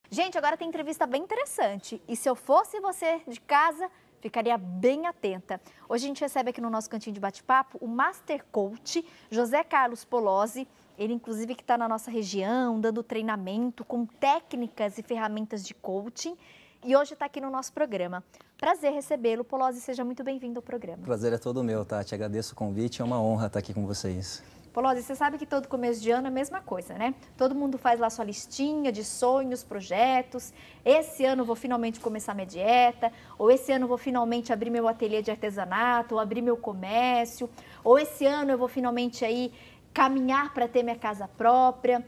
Gente, agora tem entrevista bem interessante. E se eu fosse você de casa, ficaria bem atenta. Hoje a gente recebe aqui no nosso cantinho de bate-papo o Master Coach José Carlos Polozzi. Ele, inclusive, que está na nossa região, dando treinamento com técnicas e ferramentas de coaching. E hoje está aqui no nosso programa. Prazer recebê-lo. Polozzi, seja muito bem-vindo ao programa. Prazer é todo meu, Tati. Agradeço o convite, é uma honra estar aqui com vocês. Polozzi, você sabe que todo começo de ano é a mesma coisa, né? Todo mundo faz lá sua listinha de sonhos, projetos. Esse ano eu vou finalmente começar minha dieta, ou esse ano eu vou finalmente abrir meu ateliê de artesanato, ou abrir meu comércio, ou esse ano eu vou finalmente aí caminhar para ter minha casa própria.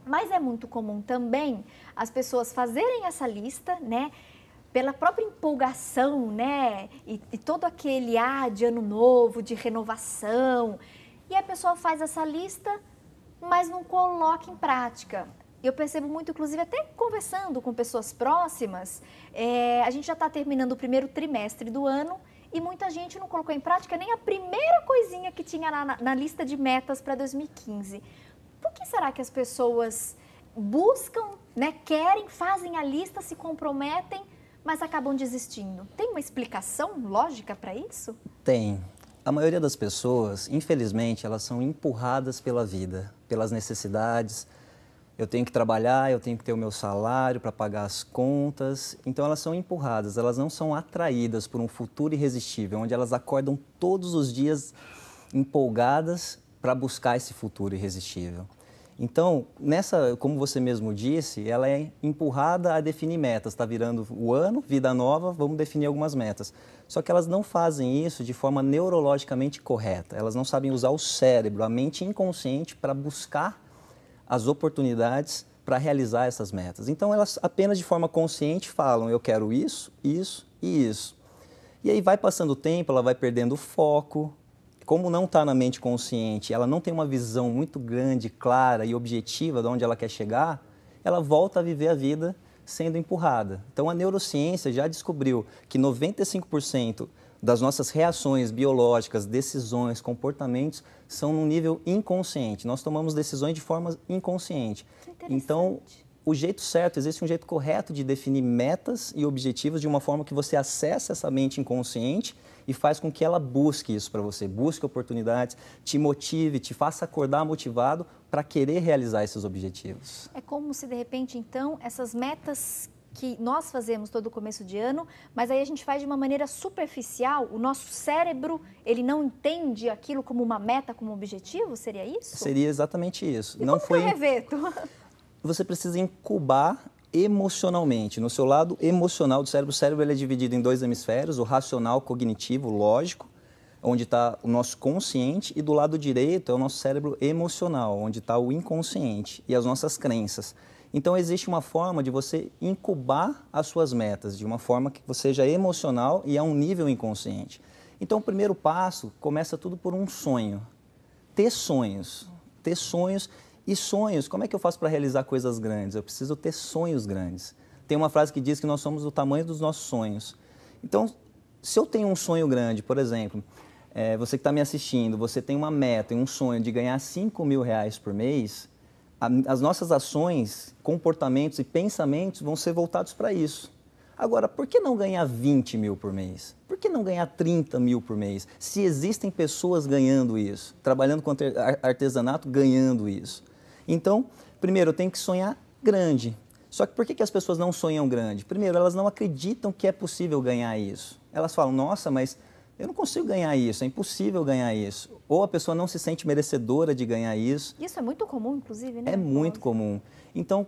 Mas é muito comum também as pessoas fazerem essa lista, né? Pela própria empolgação, né? E todo aquele de ano novo, de renovação. E a pessoa faz essa lista, mas não coloca em prática. Eu percebo muito, inclusive, até conversando com pessoas próximas, a gente já está terminando o primeiro trimestre do ano e muita gente não colocou em prática nem a primeira coisinha que tinha na lista de metas para 2015. Por que será que as pessoas buscam, né, querem, fazem a lista, se comprometem, mas acabam desistindo? Tem uma explicação lógica para isso? Tem. A maioria das pessoas, infelizmente, elas são empurradas pela vida, pelas necessidades. Eu tenho que trabalhar, eu tenho que ter o meu salário para pagar as contas. Então, elas são empurradas, elas não são atraídas por um futuro irresistível, onde elas acordam todos os dias empolgadas para buscar esse futuro irresistível. Então, como você mesmo disse, ela é empurrada a definir metas. Está virando o ano, vida nova, vamos definir algumas metas. Só que elas não fazem isso de forma neurologicamente correta. Elas não sabem usar o cérebro, a mente inconsciente, para buscar as oportunidades para realizar essas metas. Então, elas apenas de forma consciente falam, eu quero isso, isso e isso. E aí vai passando o tempo, ela vai perdendo o foco. Como não está na mente consciente, ela não tem uma visão muito grande, clara e objetiva de onde ela quer chegar, ela volta a viver a vida sendo empurrada. Então, a neurociência já descobriu que 95% das nossas reações biológicas, decisões, comportamentos, são no nível inconsciente. Nós tomamos decisões de forma inconsciente. Então, o jeito certo, existe um jeito correto de definir metas e objetivos de uma forma que você acessa essa mente inconsciente e faz com que ela busque isso para você, busque oportunidades, te motive, te faça acordar motivado para querer realizar esses objetivos. É como se, de repente, então, essas metas que nós fazemos todo começo de ano, mas aí a gente faz de uma maneira superficial, o nosso cérebro, ele não entende aquilo como uma meta, como um objetivo, seria isso? Seria exatamente isso. E não como foi... que eu reverto? Você precisa incubar emocionalmente. No seu lado emocional do cérebro, o cérebro ele é dividido em dois hemisférios, o racional, cognitivo, lógico, onde está o nosso consciente, e do lado direito é o nosso cérebro emocional, onde está o inconsciente e as nossas crenças. Então, existe uma forma de você incubar as suas metas, de uma forma que você seja emocional e a um nível inconsciente. Então, o primeiro passo começa tudo por um sonho. Ter sonhos. Ter sonhos. E sonhos, como é que eu faço para realizar coisas grandes? Eu preciso ter sonhos grandes. Tem uma frase que diz que nós somos do tamanho dos nossos sonhos. Então, se eu tenho um sonho grande, por exemplo, você que está me assistindo, você tem uma meta, um sonho de ganhar R$5.000 por mês, as nossas ações, comportamentos e pensamentos vão ser voltados para isso. Agora, por que não ganhar 20 mil por mês? Por que não ganhar 30 mil por mês? Se existem pessoas ganhando isso, trabalhando com artesanato, ganhando isso. Então, primeiro, eu tenho que sonhar grande. Só que por que as pessoas não sonham grande? Primeiro, elas não acreditam que é possível ganhar isso. Elas falam, nossa, mas eu não consigo ganhar isso, é impossível ganhar isso. Ou a pessoa não se sente merecedora de ganhar isso. Isso é muito comum, inclusive, né? É muito comum. Então,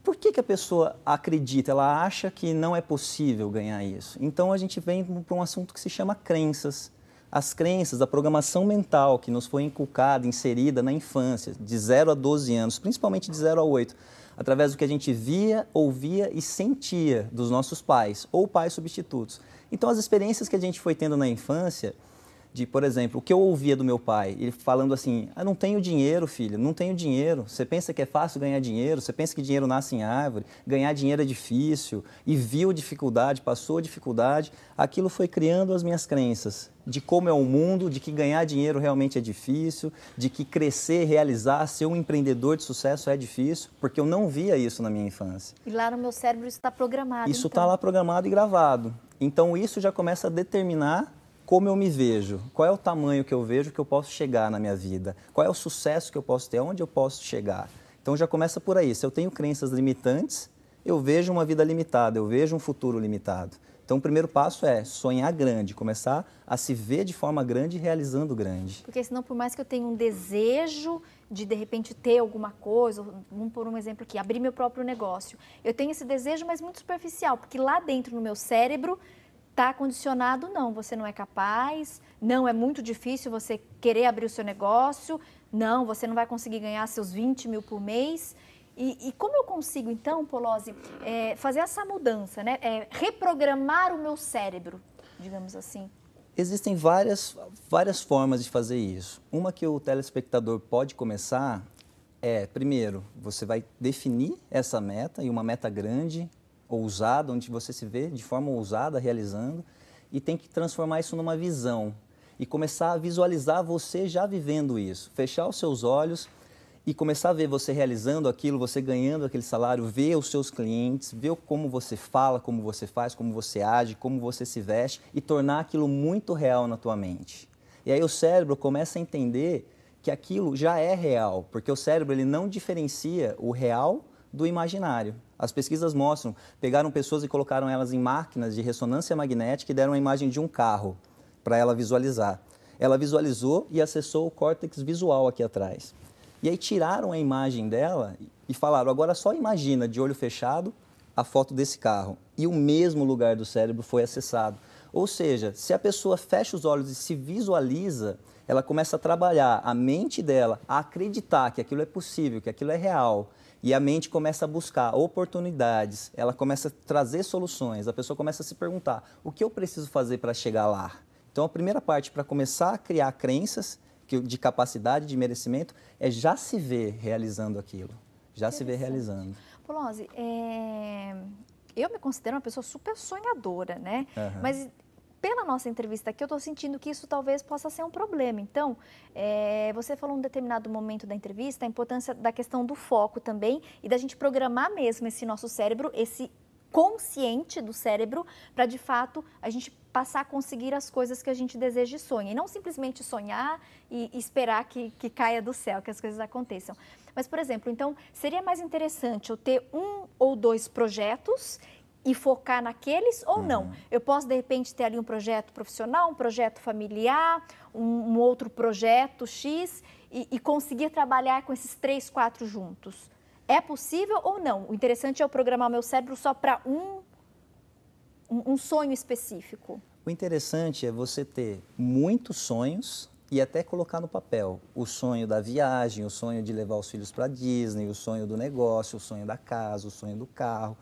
por que a pessoa acredita, ela acha que não é possível ganhar isso? Então, a gente vem para um assunto que se chama crenças. As crenças, a programação mental que nos foi inculcada, inserida na infância, de 0 a 12 anos, principalmente de 0 a 8, através do que a gente via, ouvia e sentia dos nossos pais ou pais substitutos. Então, as experiências que a gente foi tendo na infância, por exemplo, o que eu ouvia do meu pai, ele falando assim, não tenho dinheiro, filho, não tenho dinheiro. Você pensa que é fácil ganhar dinheiro? Você pensa que dinheiro nasce em árvore? Ganhar dinheiro é difícil. E viu dificuldade, passou dificuldade. Aquilo foi criando as minhas crenças de como é o mundo, de que ganhar dinheiro realmente é difícil, de que crescer, realizar, ser um empreendedor de sucesso é difícil, porque eu não via isso na minha infância. E lá no meu cérebro isso está programado, Isso está lá programado e gravado. Então isso já começa a determinar como eu me vejo, qual é o tamanho que eu vejo que eu posso chegar na minha vida, qual é o sucesso que eu posso ter, onde eu posso chegar. Então já começa por aí. Se eu tenho crenças limitantes, eu vejo uma vida limitada, eu vejo um futuro limitado. Então o primeiro passo é sonhar grande, começar a se ver de forma grande e realizando grande. Porque senão, por mais que eu tenha um desejo de repente ter alguma coisa, vamos por um exemplo aqui, abrir meu próprio negócio. Eu tenho esse desejo, mas muito superficial, porque lá dentro no meu cérebro está condicionado, não, você não é capaz, não, é muito difícil você querer abrir o seu negócio, não, você não vai conseguir ganhar seus 20 mil por mês. E como eu consigo, então, Polozzi, fazer essa mudança, né? Reprogramar o meu cérebro, digamos assim? Existem várias formas de fazer isso. Uma que o telespectador pode começar primeiro, você vai definir essa meta, e uma meta grande, ousada, onde você se vê de forma ousada realizando, e tem que transformar isso numa visão e começar a visualizar você já vivendo isso. Fechar os seus olhos e começar a ver você realizando aquilo, você ganhando aquele salário, ver os seus clientes, ver como você fala, como você faz, como você age, como você se veste e tornar aquilo muito real na tua mente. E aí o cérebro começa a entender que aquilo já é real, porque o cérebro ele não diferencia o real do imaginário. As pesquisas mostram, pegaram pessoas e colocaram elas em máquinas de ressonância magnética e deram a imagem de um carro para ela visualizar. Ela visualizou e acessou o córtex visual aqui atrás. E aí tiraram a imagem dela e falaram, agora só imagina de olho fechado a foto desse carro. E o mesmo lugar do cérebro foi acessado. Ou seja, se a pessoa fecha os olhos e se visualiza, ela começa a trabalhar a mente dela, a acreditar que aquilo é possível, que aquilo é real. E a mente começa a buscar oportunidades, ela começa a trazer soluções, a pessoa começa a se perguntar, o que eu preciso fazer para chegar lá? Então a primeira parte para começar a criar crenças de capacidade, de merecimento, é já se ver realizando aquilo, já se ver realizando. Polozzi, eu me considero uma pessoa super sonhadora, né? Uhum. Mas pela nossa entrevista aqui, eu estou sentindo que isso talvez possa ser um problema. Então, você falou em um determinado momento da entrevista a importância da questão do foco também e da gente programar mesmo esse nosso cérebro, esse consciente do cérebro, para de fato a gente passar a conseguir as coisas que a gente deseja e sonha. E não simplesmente sonhar e esperar que caia do céu, que as coisas aconteçam. Mas, por exemplo, então, seria mais interessante eu ter 1 ou 2 projetos e focar naqueles ou não? Eu posso, de repente, ter ali um projeto profissional, um projeto familiar, um outro projeto X e conseguir trabalhar com esses 3, 4 juntos. É possível ou não? O interessante é eu programar o meu cérebro só para um sonho específico. O interessante é você ter muitos sonhos e até colocar no papel o sonho da viagem, o sonho de levar os filhos para Disney, o sonho do negócio, o sonho da casa, o sonho do carro,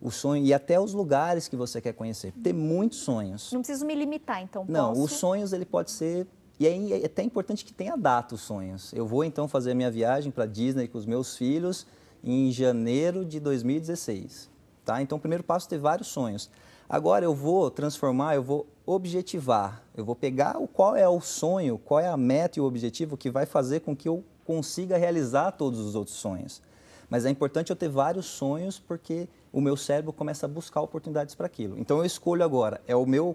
o sonho e até os lugares que você quer conhecer. Ter muitos sonhos. Não preciso me limitar, então Não, posso... os sonhos ele pode ser... E aí é até importante que tenha data os sonhos. Eu vou então fazer a minha viagem para Disney com os meus filhos em janeiro de 2016. Tá? Então o primeiro passo é ter vários sonhos. Agora eu vou transformar, eu vou objetivar. Eu vou pegar qual é o sonho, qual é a meta e o objetivo que vai fazer com que eu consiga realizar todos os outros sonhos. Mas é importante eu ter vários sonhos porque o meu cérebro começa a buscar oportunidades para aquilo. Então eu escolho agora,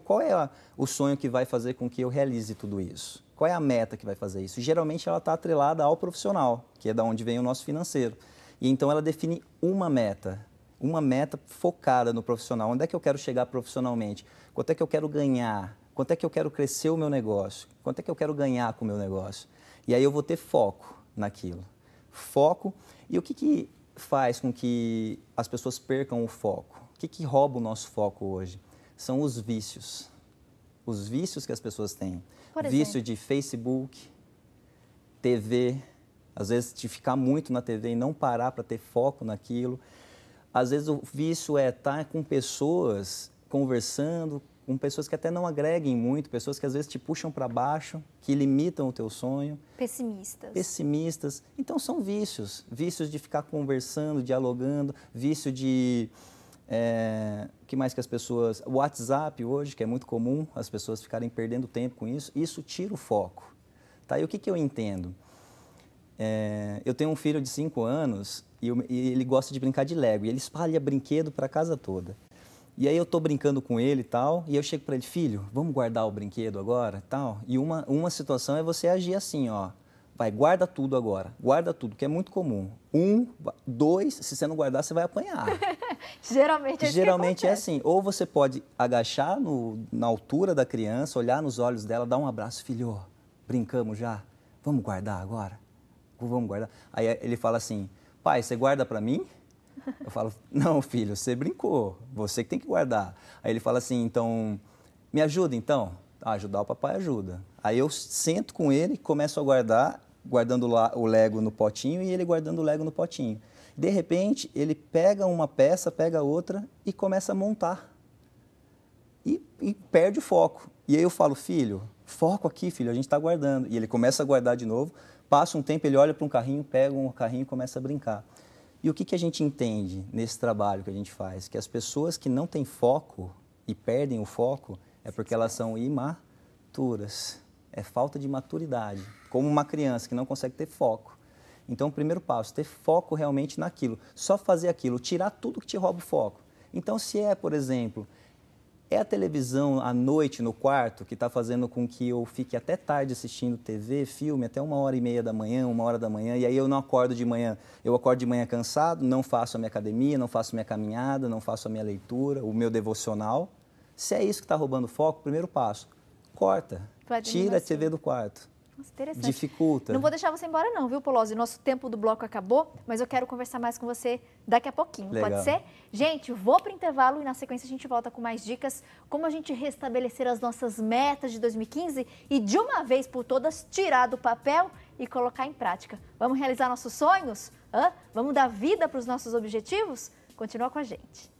qual é o sonho que vai fazer com que eu realize tudo isso? Qual é a meta que vai fazer isso? Geralmente ela está atrelada ao profissional, que é da onde vem o nosso financeiro. E então ela define uma meta focada no profissional. Onde é que eu quero chegar profissionalmente? Quanto é que eu quero ganhar? Quanto é que eu quero crescer o meu negócio? Quanto é que eu quero ganhar com o meu negócio? E aí eu vou ter foco naquilo. Foco. E o que faz com que as pessoas percam o foco? O que rouba o nosso foco hoje? São os vícios. Os vícios que as pessoas têm. Vício de Facebook, TV, às vezes de ficar muito na TV e não parar para ter foco naquilo. Às vezes o vício é estar com pessoas conversando, com pessoas que até não agreguem muito, pessoas que às vezes te puxam para baixo, que limitam o teu sonho. Pessimistas. Pessimistas. Então são vícios. Vícios de ficar conversando, dialogando, vício de... O que mais que as pessoas... O WhatsApp hoje, que é muito comum, as pessoas ficarem perdendo tempo com isso tira o foco. Tá? E o que eu entendo? Eu tenho um filho de 5 anos e ele gosta de brincar de Lego, e ele espalha brinquedo para a casa toda. E aí eu estou brincando com ele e tal, e eu chego para ele, filho, vamos guardar o brinquedo agora tal? E uma situação é você agir assim, ó, vai, guarda tudo agora, guarda tudo, que é muito comum. 1, 2, se você não guardar, você vai apanhar. Geralmente é assim, ou você pode agachar na altura da criança, olhar nos olhos dela, dar um abraço, filho, brincamos já? Vamos guardar agora? Vamos guardar. Aí ele fala assim, pai, você guarda para mim? Eu falo, não, filho, você brincou, você que tem que guardar. Aí ele fala assim, então, me ajuda então? Ajudar o papai ajuda. Aí eu sento com ele e começo a guardar, guardando o Lego no potinho e ele guardando o Lego no potinho. De repente, ele pega uma peça, pega outra e começa a montar. E perde o foco. E aí eu falo, filho, foco aqui, filho, a gente está guardando. E ele começa a guardar de novo, passa um tempo, ele olha para um carrinho, pega um carrinho e começa a brincar. E o que a gente entende nesse trabalho que a gente faz? Que as pessoas que não têm foco e perdem o foco é porque elas são imaturas. É falta de maturidade. Como uma criança que não consegue ter foco. Então, o primeiro passo, ter foco realmente naquilo. Só fazer aquilo, tirar tudo que te rouba o foco. Então, se por exemplo, é a televisão à noite no quarto que está fazendo com que eu fique até tarde assistindo TV, filme, até 1h30 da manhã, 1h da manhã, e aí eu não acordo de manhã. Eu acordo de manhã cansado, não faço a minha academia, não faço a minha caminhada, não faço a minha leitura, o meu devocional. Se é isso que está roubando foco, primeiro passo, corta, tira a TV do quarto. Nossa, interessante. Dificulta. Não vou deixar você embora não, viu, Polozzi? Nosso tempo do bloco acabou, mas eu quero conversar mais com você daqui a pouquinho, Legal. Pode ser? Gente, vou para o intervalo e na sequência a gente volta com mais dicas, como a gente restabelecer as nossas metas de 2015 e de uma vez por todas tirar do papel e colocar em prática. Vamos realizar nossos sonhos? Vamos dar vida para os nossos objetivos? Continua com a gente.